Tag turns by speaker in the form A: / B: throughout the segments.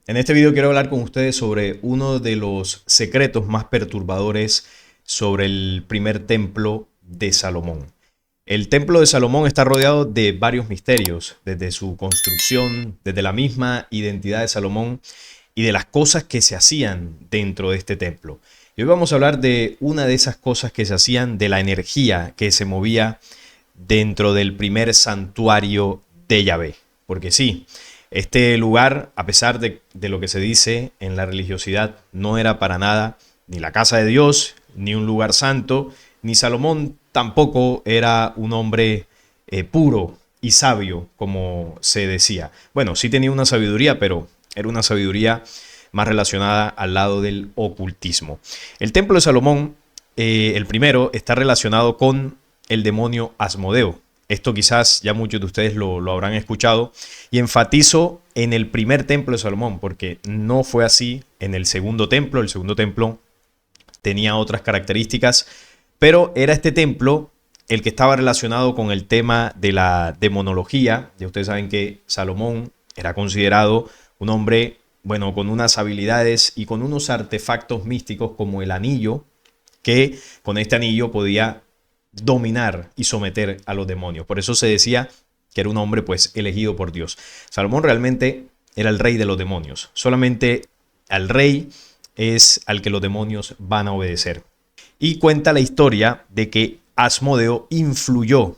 A: En este video quiero hablar con ustedes sobre uno de los secretos más perturbadores sobre el primer templo de Salomón. El templo de Salomón está rodeado de varios misterios, desde su construcción, desde la misma identidad de Salomón y de las cosas que se hacían dentro de este templo. Y hoy vamos a hablar de una de esas cosas que se hacían, de la energía que se movía dentro del primer santuario de Yahvé. Porque sí, este lugar, a pesar de lo que se dice en la religiosidad, no era para nada ni la casa de Dios, ni un lugar santo, ni Salomón tampoco era un hombre puro y sabio, como se decía. Bueno, sí tenía una sabiduría, pero era una sabiduría más relacionada al lado del ocultismo. El templo de Salomón, el primero, está relacionado con el demonio Asmodeo. Esto quizás ya muchos de ustedes lo habrán escuchado. Y enfatizo en el primer templo de Salomón, porque no fue así en el segundo templo. El segundo templo tenía otras características, pero era este templo el que estaba relacionado con el tema de la demonología. Ya ustedes saben que Salomón era considerado un hombre, bueno, con unas habilidades y con unos artefactos místicos como el anillo, que con este anillo podía dominar y someter a los demonios. Por eso se decía que era un hombre pues elegido por Dios. Salomón realmente era el rey de los demonios. Solamente al rey es al que los demonios van a obedecer. Y cuenta la historia de que Asmodeo influyó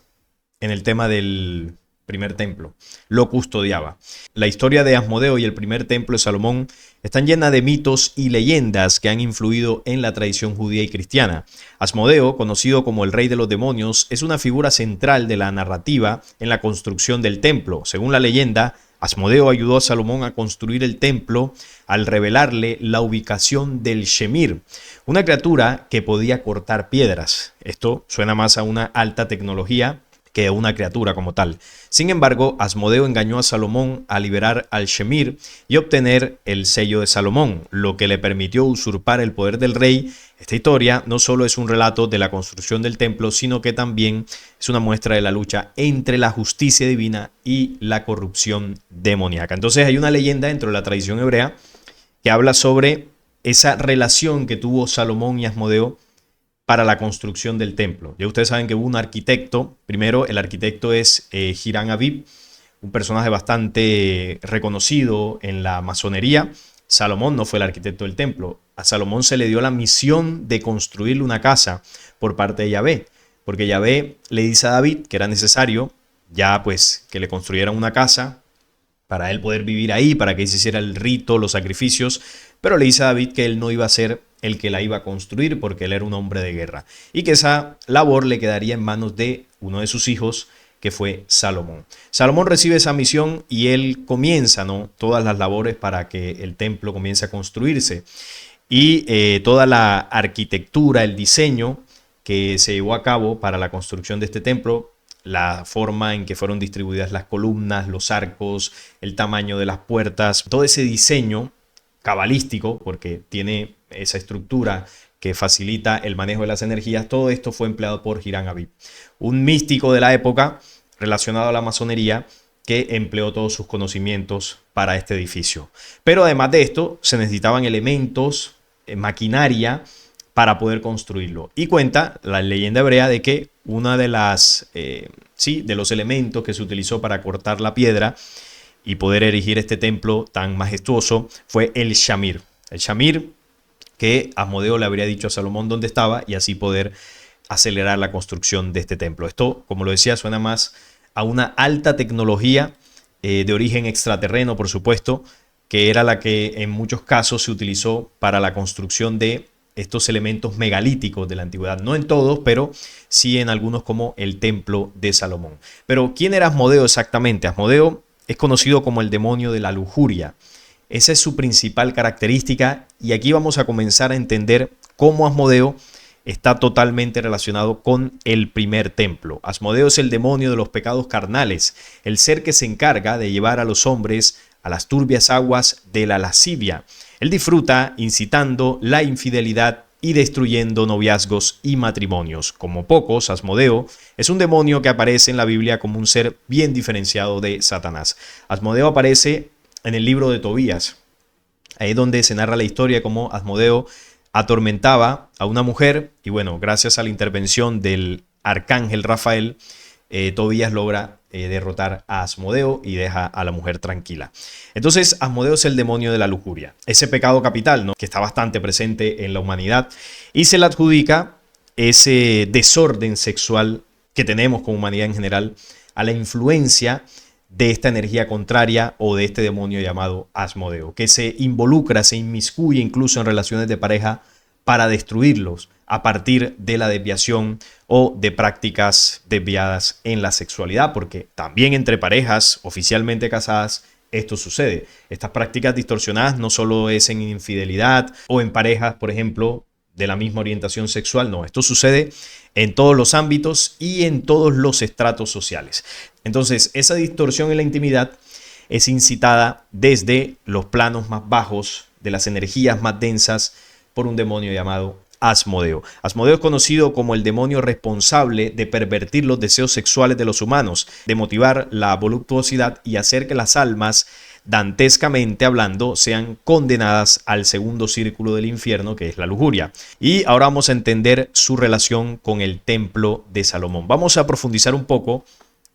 A: en el tema del primer templo, lo custodiaba. La historia de Asmodeo y el primer templo de Salomón están llenas de mitos y leyendas que han influido en la tradición judía y cristiana. Asmodeo, conocido como el rey de los demonios, es una figura central de la narrativa en la construcción del templo. Según la leyenda, Asmodeo ayudó a Salomón a construir el templo al revelarle la ubicación del Shemir, una criatura que podía cortar piedras. Esto suena más a una alta tecnología que a una criatura como tal. Sin embargo, Asmodeo engañó a Salomón a liberar al Shemir y obtener el sello de Salomón, lo que le permitió usurpar el poder del rey. Esta historia no solo es un relato de la construcción del templo, sino que también es una muestra de la lucha entre la justicia divina y la corrupción demoníaca. Entonces hay una leyenda dentro de la tradición hebrea que habla sobre esa relación que tuvo Salomón y Asmodeo para la construcción del templo. Ya ustedes saben que hubo un arquitecto. Primero, el arquitecto es Hiram Abib, un personaje bastante reconocido en la masonería. Salomón no fue el arquitecto del templo. A Salomón se le dio la misión de construirle una casa por parte de Yahvé, porque Yahvé le dice a David que era necesario ya pues que le construyeran una casa para él poder vivir ahí, para que se hiciera el rito, los sacrificios, pero le dice a David que él no iba a ser el que la iba a construir porque él era un hombre de guerra y que esa labor le quedaría en manos de uno de sus hijos, que fue Salomón. Salomón recibe esa misión y él comienza, ¿no?, todas las labores para que el templo comience a construirse y toda la arquitectura, el diseño que se llevó a cabo para la construcción de este templo, la forma en que fueron distribuidas las columnas, los arcos, el tamaño de las puertas, todo ese diseño cabalístico, porque tiene esa estructura que facilita el manejo de las energías, todo esto fue empleado por Hiram Abib, un místico de la época relacionado a la masonería que empleó todos sus conocimientos para este edificio. Pero además de esto, se necesitaban elementos, maquinaria, para poder construirlo. Y cuenta la leyenda hebrea de que una de de los elementos que se utilizó para cortar la piedra y poder erigir este templo tan majestuoso fue el Shamir. El Shamir que Asmodeo le habría dicho a Salomón dónde estaba y así poder acelerar la construcción de este templo. Esto, como lo decía, suena más a una alta tecnología de origen extraterreno, por supuesto, que era la que en muchos casos se utilizó para la construcción de estos elementos megalíticos de la antigüedad. No en todos, pero sí en algunos, como el templo de Salomón. Pero ¿quién era Asmodeo exactamente? Asmodeo es conocido como el demonio de la lujuria. Esa es su principal característica y aquí vamos a comenzar a entender cómo Asmodeo está totalmente relacionado con el primer templo. Asmodeo es el demonio de los pecados carnales, el ser que se encarga de llevar a los hombres a las turbias aguas de la lascivia. Él disfruta incitando la infidelidad y destruyendo noviazgos y matrimonios. Como pocos, Asmodeo es un demonio que aparece en la Biblia como un ser bien diferenciado de Satanás. Asmodeo aparece en el libro de Tobías. Ahí es donde se narra la historia cómo Asmodeo atormentaba a una mujer y bueno, gracias a la intervención del arcángel Rafael, Tobías logra derrotar a Asmodeo y deja a la mujer tranquila. Entonces, Asmodeo es el demonio de la lujuria, ese pecado capital, ¿no?, que está bastante presente en la humanidad y se le adjudica ese desorden sexual que tenemos como humanidad en general a la influencia de esta energía contraria o de este demonio llamado Asmodeo, que se involucra, se inmiscuye incluso en relaciones de pareja para destruirlos a partir de la desviación o de prácticas desviadas en la sexualidad, porque también entre parejas oficialmente casadas esto sucede. Estas prácticas distorsionadas no solo es en infidelidad o en parejas, por ejemplo, de la misma orientación sexual, no, esto sucede en todos los ámbitos y en todos los estratos sociales. Entonces, esa distorsión en la intimidad es incitada desde los planos más bajos, de las energías más densas, por un demonio llamado Asmodeo. Asmodeo es conocido como el demonio responsable de pervertir los deseos sexuales de los humanos, de motivar la voluptuosidad y hacer que las almas, dantescamente hablando, sean condenadas al segundo círculo del infierno, que es la lujuria. Y ahora vamos a entender su relación con el templo de Salomón. Vamos a profundizar un poco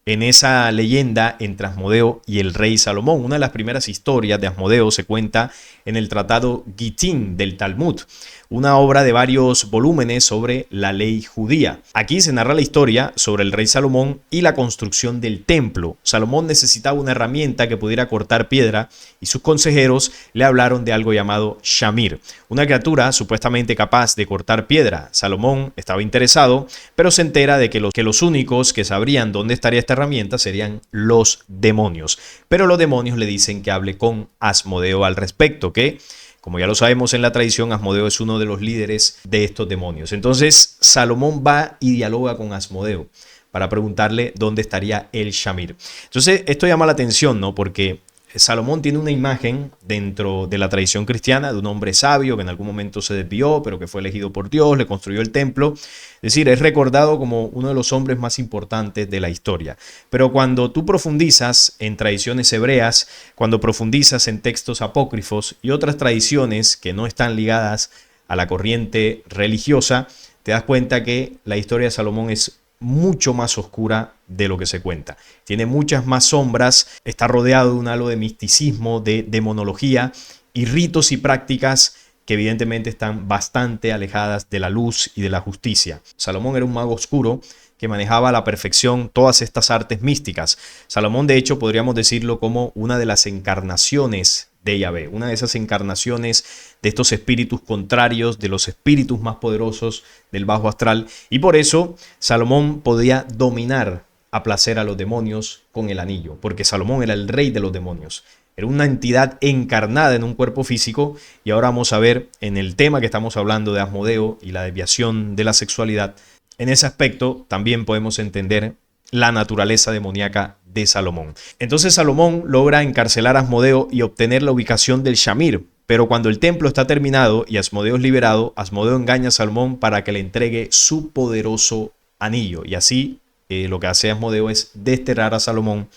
A: en esa leyenda entre Asmodeo y el rey Salomón. Una de las primeras historias de Asmodeo se cuenta en el tratado Gitín del Talmud, una obra de varios volúmenes sobre la ley judía. Aquí se narra la historia sobre el rey Salomón y la construcción del templo. Salomón necesitaba una herramienta que pudiera cortar piedra y sus consejeros le hablaron de algo llamado Shamir, una criatura supuestamente capaz de cortar piedra. Salomón estaba interesado, pero se entera de que los únicos que sabrían dónde estaría esta herramienta serían los demonios. Pero los demonios le dicen que hable con Asmodeo al respecto, que, como ya lo sabemos en la tradición, Asmodeo es uno de los líderes de estos demonios. Entonces Salomón va y dialoga con Asmodeo para preguntarle dónde estaría el Shamir. Entonces esto llama la atención, ¿no?, porque Salomón tiene una imagen dentro de la tradición cristiana de un hombre sabio que en algún momento se desvió, pero que fue elegido por Dios, le construyó el templo. Es decir, es recordado como uno de los hombres más importantes de la historia. Pero cuando tú profundizas en tradiciones hebreas, cuando profundizas en textos apócrifos y otras tradiciones que no están ligadas a la corriente religiosa, te das cuenta que la historia de Salomón es mucho más oscura de lo que se cuenta. Tiene muchas más sombras, está rodeado de un halo de misticismo, de demonología y ritos y prácticas que evidentemente están bastante alejadas de la luz y de la justicia. Salomón era un mago oscuro que manejaba a la perfección todas estas artes místicas. Salomón, de hecho, podríamos decirlo como una de las encarnaciones de Yahvé, una de esas encarnaciones de estos espíritus contrarios, de los espíritus más poderosos del bajo astral, y por eso Salomón podía dominar a placer a los demonios con el anillo, porque Salomón era el rey de los demonios. Era una entidad encarnada en un cuerpo físico, y ahora vamos a ver en el tema que estamos hablando de Asmodeo y la desviación de la sexualidad. En ese aspecto también podemos entender la naturaleza demoníaca de Salomón. Entonces Salomón logra encarcelar a Asmodeo y obtener la ubicación del Shamir, pero cuando el templo está terminado y Asmodeo es liberado, Asmodeo engaña a Salomón para que le entregue su poderoso anillo, y así lo que hace Asmodeo es desterrar a Salomón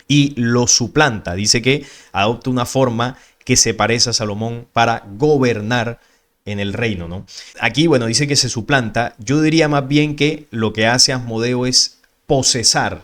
A: y lo suplanta. Dice que adopta una forma que se parece a Salomón para gobernar en el reino, ¿no? Aquí, bueno, dice que se suplanta. Yo diría más bien que lo que hace Asmodeo es posesar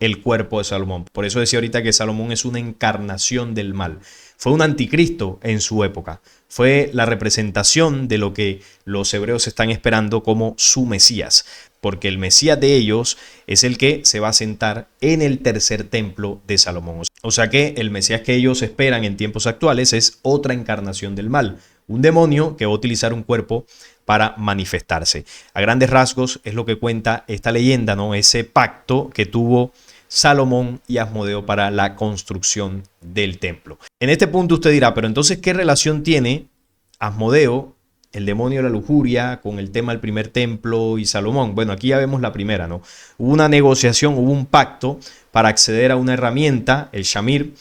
A: el cuerpo de Salomón. Por eso decía ahorita que Salomón es una encarnación del mal. Fue un anticristo en su época. Fue la representación de lo que los hebreos están esperando como su Mesías, porque el Mesías de ellos es el que se va a sentar en el tercer templo de Salomón. O sea que el Mesías que ellos esperan en tiempos actuales es otra encarnación del mal, un demonio que va a utilizar un cuerpo para manifestarse. A grandes rasgos es lo que cuenta esta leyenda, ¿no? Ese pacto que tuvo Salomón y Asmodeo para la construcción del templo. En este punto usted dirá, pero entonces, ¿qué relación tiene Asmodeo, el demonio de la lujuria, con el tema del primer templo y Salomón? Bueno, aquí ya vemos la primera, ¿no? Hubo una negociación, hubo un pacto para acceder a una herramienta, el Shamir,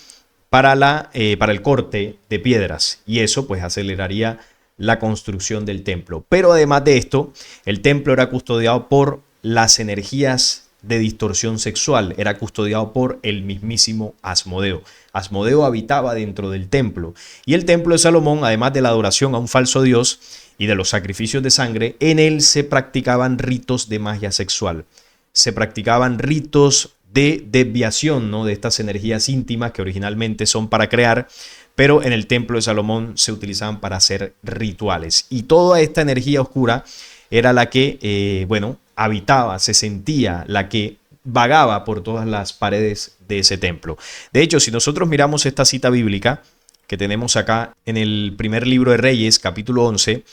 A: para el corte de piedras, y eso pues aceleraría la construcción del templo. Pero además de esto, el templo era custodiado por las energías de distorsión sexual era custodiado por el mismísimo Asmodeo. Asmodeo habitaba dentro del templo, y el templo de Salomón, además de la adoración a un falso dios y de los sacrificios de sangre, en él se practicaban ritos de magia sexual, se practicaban ritos de desviación, ¿no?, de estas energías íntimas que originalmente son para crear, pero en el templo de Salomón se utilizaban para hacer rituales, y toda esta energía oscura era la que, habitaba, se sentía, la que vagaba por todas las paredes de ese templo. De hecho, si nosotros miramos esta cita bíblica que tenemos acá en el primer libro de Reyes, capítulo 11,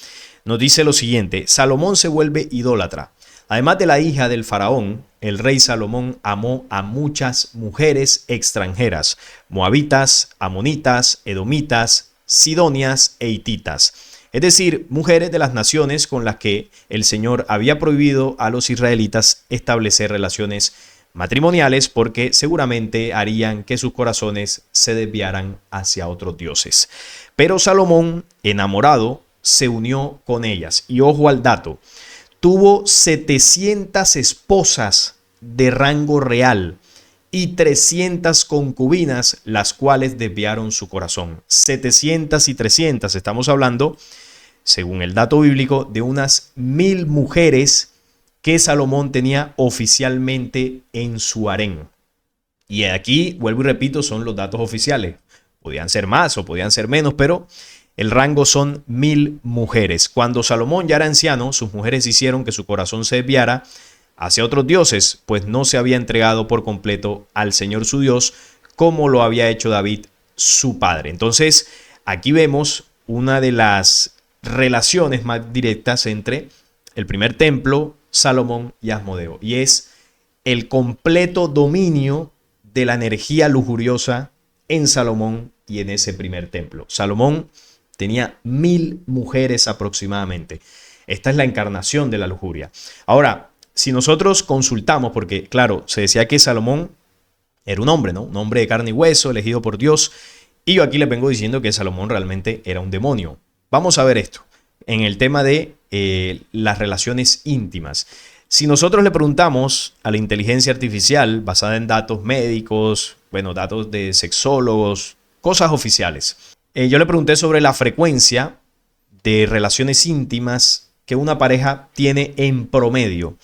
A: nos dice lo siguiente: Salomón se vuelve idólatra. Además de la hija del faraón, el rey Salomón amó a muchas mujeres extranjeras: moabitas, amonitas, edomitas, sidonias e hititas. Es decir, mujeres de las naciones con las que el Señor había prohibido a los israelitas establecer relaciones matrimoniales, porque seguramente harían que sus corazones se desviaran hacia otros dioses. Pero Salomón, enamorado, se unió con ellas. Y ojo al dato: tuvo 700 esposas de rango real y 300 concubinas, las cuales desviaron su corazón. 700 y 300, estamos hablando, según el dato bíblico, de unas 1000 mujeres que Salomón tenía oficialmente en su harén. Y aquí, vuelvo y repito, son los datos oficiales. Podían ser más o podían ser menos, pero el rango son 1000 mujeres. Cuando Salomón ya era anciano, sus mujeres hicieron que su corazón se desviara hacia otros dioses, pues no se había entregado por completo al Señor su Dios, como lo había hecho David, su padre. Entonces, aquí vemos una de las relaciones más directas entre el primer templo, Salomón y Asmodeo, y es el completo dominio de la energía lujuriosa en Salomón y en ese primer templo. Salomón tenía 1000 mujeres aproximadamente. Esta es la encarnación de la lujuria. Ahora, si nosotros consultamos, porque claro, se decía que Salomón era un hombre, ¿no? Un hombre de carne y hueso, elegido por Dios, y yo aquí les vengo diciendo que Salomón realmente era un demonio. Vamos a ver esto en el tema de las relaciones íntimas. Si nosotros le preguntamos a la inteligencia artificial basada en datos médicos, datos de sexólogos, cosas oficiales, yo le pregunté sobre la frecuencia de relaciones íntimas que una pareja tiene en promedio.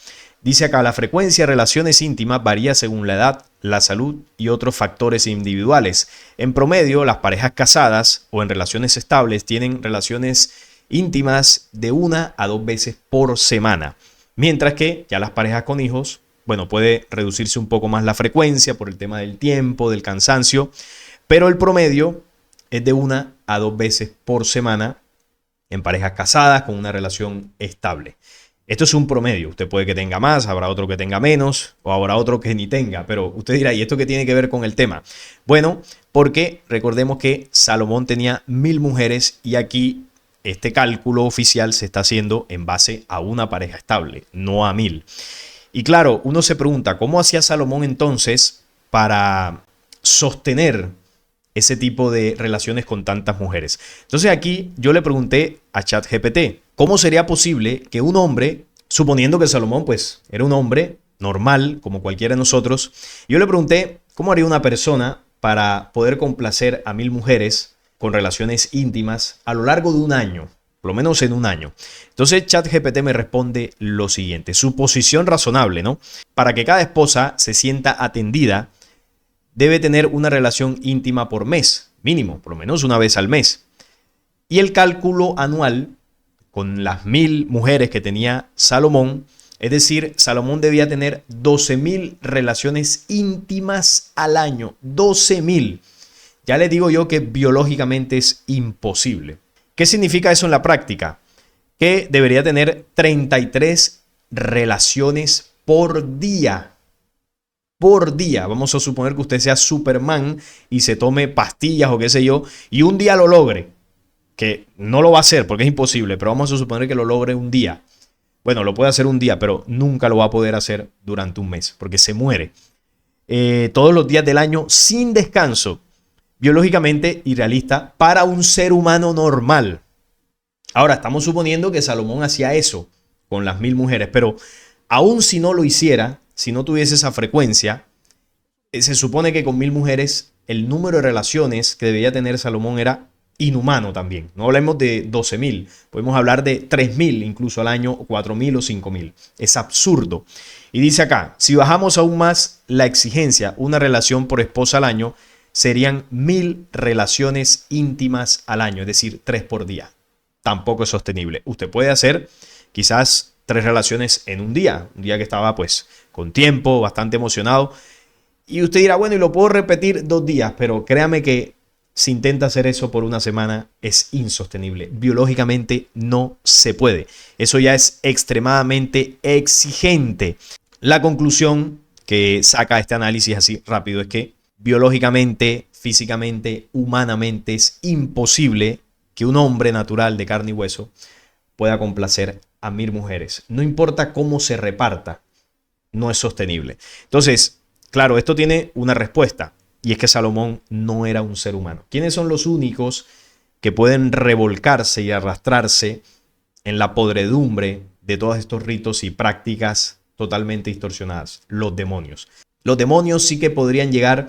A: Dice acá: la frecuencia de relaciones íntimas varía según la edad, la salud y otros factores individuales. En promedio, las parejas casadas o en relaciones estables tienen relaciones íntimas de 1 a 2 veces por semana. Mientras que ya las parejas con hijos, puede reducirse un poco más la frecuencia por el tema del tiempo, del cansancio, pero el promedio es de 1 a 2 veces por semana en parejas casadas con una relación estable. Esto es un promedio. Usted puede que tenga más, habrá otro que tenga menos, o habrá otro que ni tenga. Pero usted dirá: ¿y esto qué tiene que ver con el tema? Bueno, porque recordemos que Salomón tenía 1000 mujeres, y aquí este cálculo oficial se está haciendo en base a una pareja estable, no a 1000. Y claro, uno se pregunta: ¿cómo hacía Salomón entonces para sostener ese tipo de relaciones con tantas mujeres? Entonces aquí yo le pregunté a ChatGPT: ¿cómo sería posible que un hombre, suponiendo que Salomón era un hombre normal como cualquiera de nosotros, yo le pregunté cómo haría una persona para poder complacer a 1000 mujeres con relaciones íntimas a lo largo de un año, por lo menos en un año? Entonces ChatGPT me responde lo siguiente: su posición razonable, ¿no? Para que cada esposa se sienta atendida, debe tener una relación íntima por mes, mínimo, por lo menos una vez al mes. Y el cálculo anual, con las 1000 mujeres que tenía Salomón, es decir, Salomón debía tener 12.000 relaciones íntimas al año. 12.000. Ya les digo yo que biológicamente es imposible. ¿Qué significa eso en la práctica? Que debería tener 33 relaciones por día. Por día. Vamos a suponer que usted sea Superman y se tome pastillas o qué sé yo, y un día lo logre. Que no lo va a hacer porque es imposible, pero vamos a suponer que lo logre un día. Bueno, lo puede hacer un día, pero nunca lo va a poder hacer durante un mes porque se muere. Todos los días del año sin descanso. Biológicamente irrealista para un ser humano normal. Ahora, estamos suponiendo que Salomón hacía eso con las 1000 mujeres, pero aun si no lo hiciera, si no tuviese esa frecuencia, se supone que con 1000 mujeres el número de relaciones que debía tener Salomón era inhumano también. No hablemos de 12.000, podemos hablar de 3.000 incluso al año, 4.000 o 5.000. Es absurdo. Y dice acá, si bajamos aún más la exigencia, una relación por esposa al año, serían 1000 relaciones íntimas al año, es decir, 3 por día. Tampoco es sostenible. Usted puede hacer quizás 3 relaciones en un día que estaba pues con tiempo, bastante emocionado. Y usted dirá, bueno, y lo puedo repetir 2 días, pero créame que si intenta hacer eso por una semana es insostenible. Biológicamente no se puede. Eso ya es extremadamente exigente. La conclusión que saca este análisis así rápido es que biológicamente, físicamente, humanamente es imposible que un hombre natural de carne y hueso pueda complacer a 1000 mujeres. No importa cómo se reparta, no es sostenible. Entonces, claro, esto tiene una respuesta y es que Salomón no era un ser humano. ¿Quiénes son los únicos que pueden revolcarse y arrastrarse en la podredumbre de todos estos ritos y prácticas totalmente distorsionadas? Los demonios. Los demonios sí que podrían llegar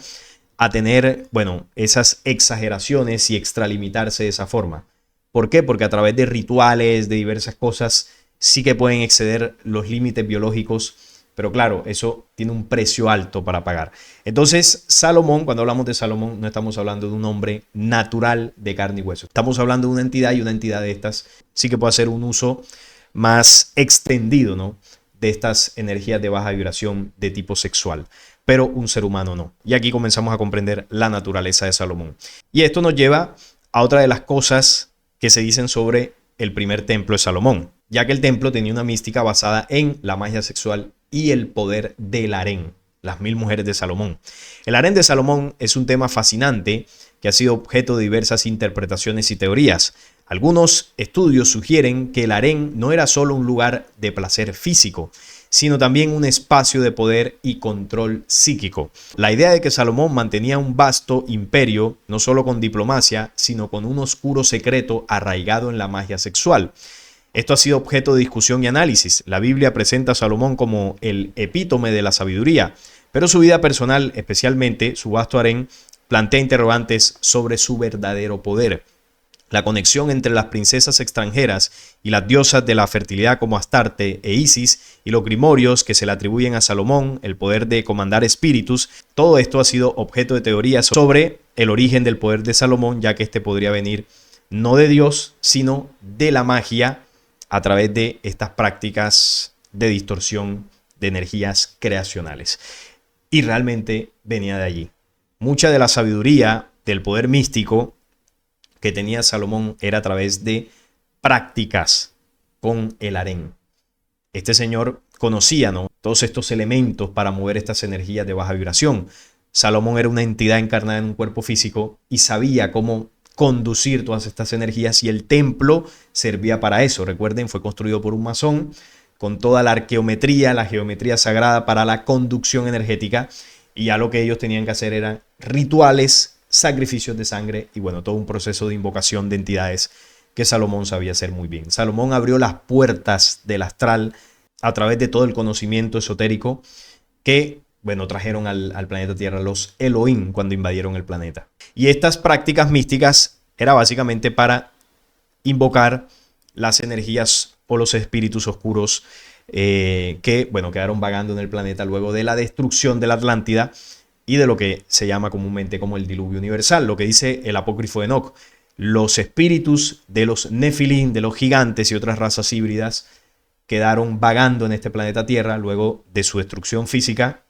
A: a tener, bueno, esas exageraciones y extralimitarse de esa forma. ¿Por qué? Porque a través de rituales, de diversas cosas, sí que pueden exceder los límites biológicos, pero claro, eso tiene un precio alto para pagar. Entonces, Salomón, cuando hablamos de Salomón, no estamos hablando de un hombre natural de carne y hueso. Estamos hablando de una entidad y una entidad de estas sí que puede hacer un uso más extendido, ¿no?, de estas energías de baja vibración de tipo sexual, pero un ser humano no. Y aquí comenzamos a comprender la naturaleza de Salomón. Y esto nos lleva a otra de las cosas que se dicen sobre el primer templo de Salomón, ya que el templo tenía una mística basada en la magia sexual y el poder del harén, las 1000 mujeres de Salomón. El harén de Salomón es un tema fascinante que ha sido objeto de diversas interpretaciones y teorías. Algunos estudios sugieren que el harén no era solo un lugar de placer físico, sino también un espacio de poder y control psíquico. La idea de que Salomón mantenía un vasto imperio, no solo con diplomacia, sino con un oscuro secreto arraigado en la magia sexual. Esto ha sido objeto de discusión y análisis. La Biblia presenta a Salomón como el epítome de la sabiduría, pero su vida personal, especialmente su vasto harén, plantea interrogantes sobre su verdadero poder. La conexión entre las princesas extranjeras y las diosas de la fertilidad como Astarte e Isis y los grimorios que se le atribuyen a Salomón, el poder de comandar espíritus, todo esto ha sido objeto de teorías sobre el origen del poder de Salomón, ya que este podría venir no de Dios, sino de la magia a través de estas prácticas de distorsión de energías creacionales. Y realmente venía de allí. Mucha de la sabiduría del poder místico que tenía Salomón era a través de prácticas con el harén. Este señor conocía, ¿no?, todos estos elementos para mover estas energías de baja vibración. Salomón era una entidad encarnada en un cuerpo físico y sabía cómo conducir todas estas energías, y el templo servía para eso. Recuerden, fue construido por un masón con toda la arqueometría, la geometría sagrada para la conducción energética, y ya lo que ellos tenían que hacer eran rituales, sacrificios de sangre y bueno, todo un proceso de invocación de entidades que Salomón sabía hacer muy bien. Salomón abrió las puertas del astral a través de todo el conocimiento esotérico que, bueno, trajeron al planeta Tierra los Elohim cuando invadieron el planeta. Y estas prácticas místicas era básicamente para invocar las energías o los espíritus oscuros que, bueno, quedaron vagando en el planeta luego de la destrucción de la Atlántida y de lo que se llama comúnmente como el diluvio universal. Lo que dice el apócrifo de Enoc: los espíritus de los Nefilim, de los gigantes y otras razas híbridas, quedaron vagando en este planeta Tierra luego de su destrucción física,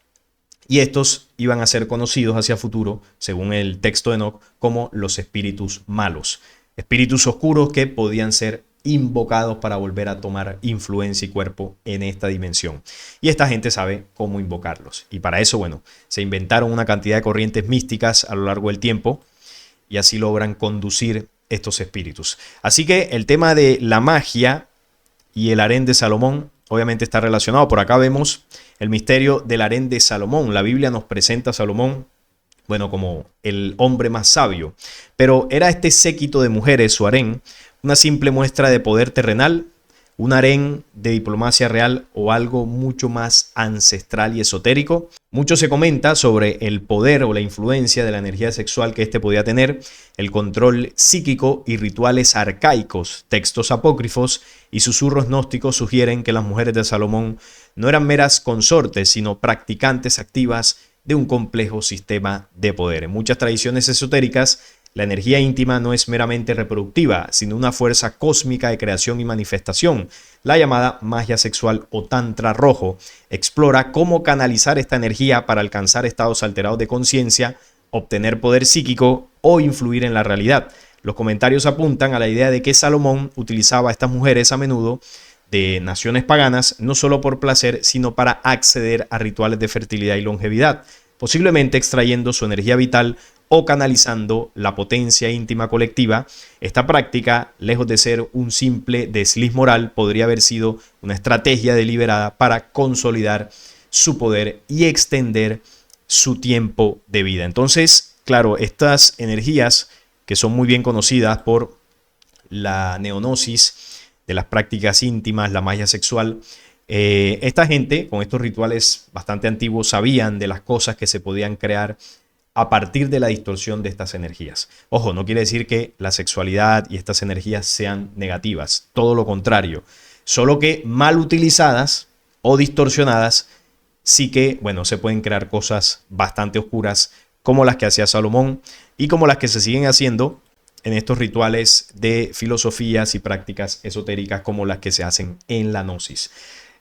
A: y estos iban a ser conocidos hacia futuro, según el texto de Enoc, como los espíritus malos, espíritus oscuros que podían ser invocados para volver a tomar influencia y cuerpo en esta dimensión. Y esta gente sabe cómo invocarlos. Y para eso, bueno, se inventaron una cantidad de corrientes místicas a lo largo del tiempo y así logran conducir estos espíritus. Así que el tema de la magia y el harén de Salomón obviamente está relacionado. Por acá vemos el misterio del harén de Salomón. La Biblia nos presenta a Salomón, bueno, como el hombre más sabio. Pero ¿era este séquito de mujeres, su harén, una simple muestra de poder terrenal, un harén de diplomacia real o algo mucho más ancestral y esotérico. Mucho se comenta sobre el poder o la influencia de la energía sexual que éste podía tener, el control psíquico y rituales arcaicos. Textos apócrifos y susurros gnósticos sugieren que las mujeres de Salomón no eran meras consortes, sino practicantes activas de un complejo sistema de poder. En muchas tradiciones esotéricas, la energía íntima no es meramente reproductiva, sino una fuerza cósmica de creación y manifestación. La llamada magia sexual o tantra rojo explora cómo canalizar esta energía para alcanzar estados alterados de conciencia, obtener poder psíquico o influir en la realidad. Los comentarios apuntan a la idea de que Salomón utilizaba a estas mujeres a menudo de naciones paganas, no solo por placer, sino para acceder a rituales de fertilidad y longevidad, posiblemente extrayendo su energía vital o canalizando la potencia íntima colectiva. Esta práctica, lejos de ser un simple desliz moral, podría haber sido una estrategia deliberada para consolidar su poder y extender su tiempo de vida. Entonces, claro, estas energías que son muy bien conocidas por la neognosis de las prácticas íntimas, la magia sexual, esta gente con estos rituales bastante antiguos sabían de las cosas que se podían crear a partir de la distorsión de estas energías. Ojo, no quiere decir que la sexualidad y estas energías sean negativas, todo lo contrario, solo que mal utilizadas o distorsionadas sí que, bueno, se pueden crear cosas bastante oscuras como las que hacía Salomón y como las que se siguen haciendo en estos rituales de filosofías y prácticas esotéricas como las que se hacen en la gnosis.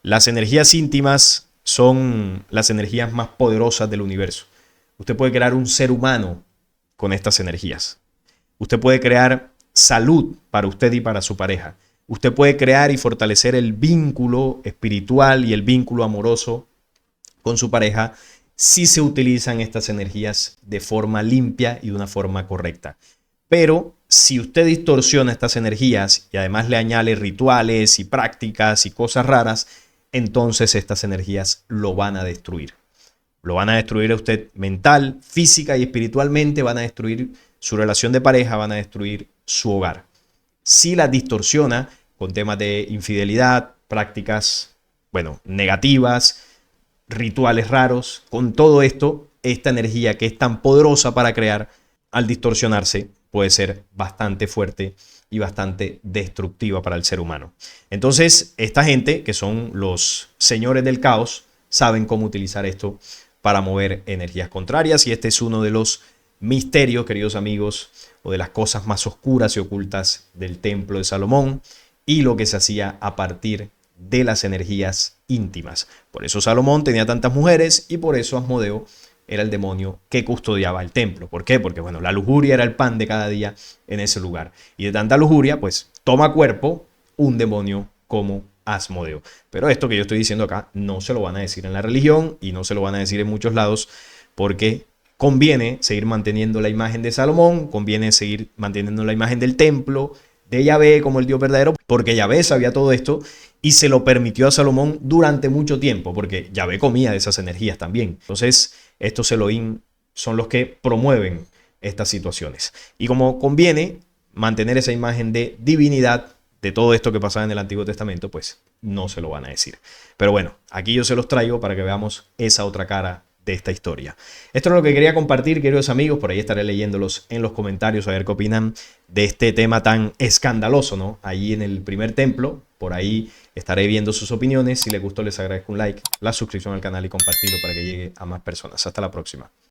A: Las energías íntimas son las energías más poderosas del universo. Usted puede crear un ser humano con estas energías. Usted puede crear salud para usted y para su pareja. Usted puede crear y fortalecer el vínculo espiritual y el vínculo amoroso con su pareja si se utilizan estas energías de forma limpia y de una forma correcta. Pero si usted distorsiona estas energías y además le añade rituales y prácticas y cosas raras, entonces estas energías lo van a destruir. Lo van a destruir a usted mental, física y espiritualmente, van a destruir su relación de pareja, van a destruir su hogar. Si las distorsiona con temas de infidelidad, prácticas, bueno, negativas, rituales raros, con todo esto, esta energía que es tan poderosa para crear, al distorsionarse, puede ser bastante fuerte y bastante destructiva para el ser humano. Entonces, esta gente, que son los señores del caos, saben cómo utilizar esto para mover energías contrarias, y este es uno de los misterios, queridos amigos, o de las cosas más oscuras y ocultas del templo de Salomón y lo que se hacía a partir de las energías íntimas. Por eso Salomón tenía tantas mujeres y por eso Asmodeo era el demonio que custodiaba el templo. ¿Por qué? Porque, bueno, la lujuria era el pan de cada día en ese lugar. Y de tanta lujuria, pues, toma cuerpo un demonio como Asmodeo. Pero esto que yo estoy diciendo acá no se lo van a decir en la religión y no se lo van a decir en muchos lados, porque conviene seguir manteniendo la imagen de Salomón, conviene seguir manteniendo la imagen del templo, de Yahvé como el Dios verdadero, porque Yahvé sabía todo esto y se lo permitió a Salomón durante mucho tiempo, porque Yahvé comía de esas energías también. Entonces, estos Elohim son los que promueven estas situaciones. Y como conviene mantener esa imagen de divinidad de todo esto que pasaba en el Antiguo Testamento, pues no se lo van a decir. Pero bueno, aquí yo se los traigo para que veamos esa otra cara de esta historia. Esto es lo que quería compartir, queridos amigos. Por ahí estaré leyéndolos en los comentarios a ver qué opinan de este tema tan escandaloso, ¿no? Allí en el primer templo, por ahí estaré viendo sus opiniones. Si les gustó, les agradezco un like, la suscripción al canal y compartirlo para que llegue a más personas. Hasta la próxima.